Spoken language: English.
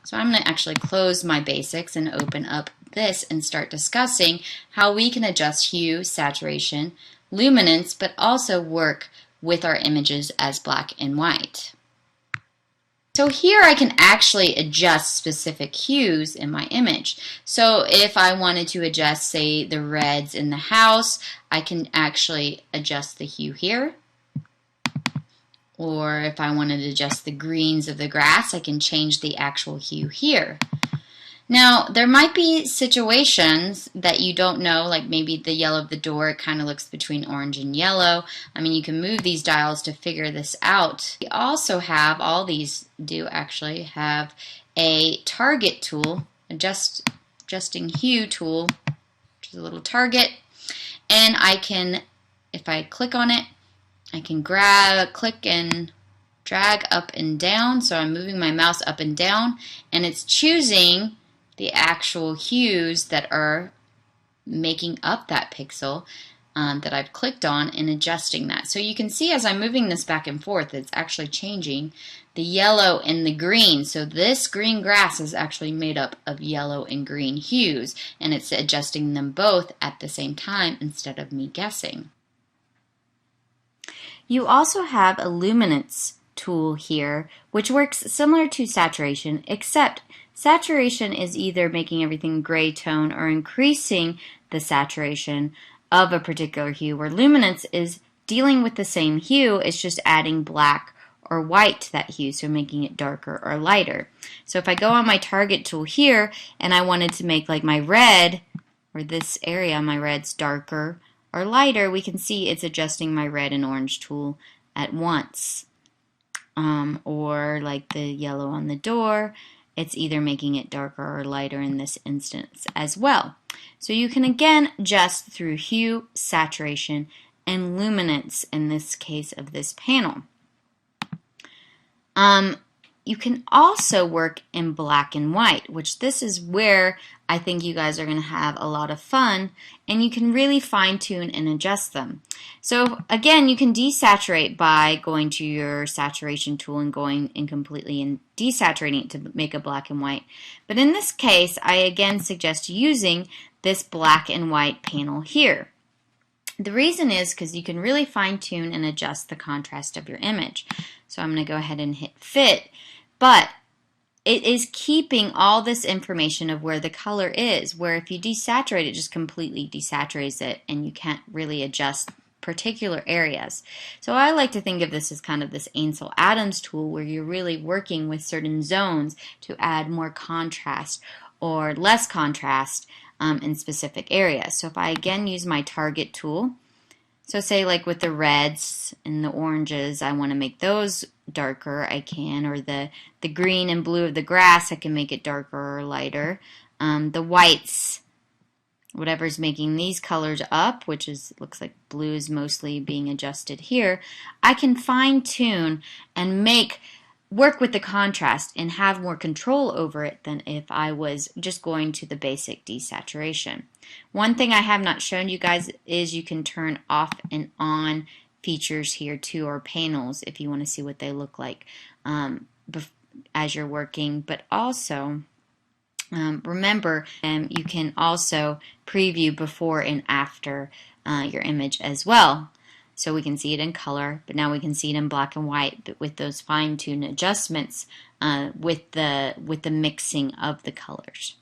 So I'm going to actually close my basics and open up this and start discussing how we can adjust hue, saturation, luminance, but also work with our images as black and white. So here I can actually adjust specific hues in my image. So if I wanted to adjust, say, the reds in the house, I can actually adjust the hue here. Or if I wanted to adjust the greens of the grass, I can change the actual hue here. Now, there might be situations that you don't know, like maybe the yellow of the door, it kind of looks between orange and yellow. I mean, you can move these dials to figure this out. We also have, all these do actually have a target tool, adjusting hue tool, which is a little target. And I can, if I click on it, I can click and drag up and down. So I'm moving my mouse up and down, and it's choosing the actual hues that are making up that pixel that I've clicked on and adjusting that. So you can see as I'm moving this back and forth, it's actually changing the yellow and the green. So this green grass is actually made up of yellow and green hues, and it's adjusting them both at the same time instead of me guessing. You also have a luminance tool here, which works similar to saturation, except saturation is either making everything gray tone or increasing the saturation of a particular hue, where luminance is dealing with the same hue, it's just adding black or white to that hue, so making it darker or lighter. So if I go on my target tool here and I wanted to make like my red, or this area, my red's darker or lighter, we can see it's adjusting my red and orange tool at once. Or like the yellow on the door, it's either making it darker or lighter in this instance as well. So you can again adjust through hue, saturation, and luminance in this case of this panel. You can also work in black and white, which this is where I think you guys are going to have a lot of fun, and you can really fine-tune and adjust them. So again, you can desaturate by going to your saturation tool and going in completely and desaturating it to make a black and white. But in this case, I again suggest using this black and white panel here. The reason is because you can really fine-tune and adjust the contrast of your image. So I'm going to go ahead and hit fit, but it is keeping all this information of where the color is, where if you desaturate it, just completely desaturates it and you can't really adjust particular areas. So I like to think of this as kind of this Ansel Adams tool, where you're really working with certain zones to add more contrast or less contrast in specific areas. So if I again use my target tool, so say like with the reds and the oranges, I want to make those darker, I can, or the green and blue of the grass, I can make it darker or lighter. The whites, whatever's making these colors up, which is looks like blue is mostly being adjusted here, I can fine tune and work with the contrast and have more control over it than if I was just going to the basic desaturation. One thing I have not shown you guys is you can turn off and on features here too, or panels, if you want to see what they look like as you're working. But also remember, you can also preview before and after your image as well. So we can see it in color, but now we can see it in black and white, but with those fine-tuned adjustments with the mixing of the colors.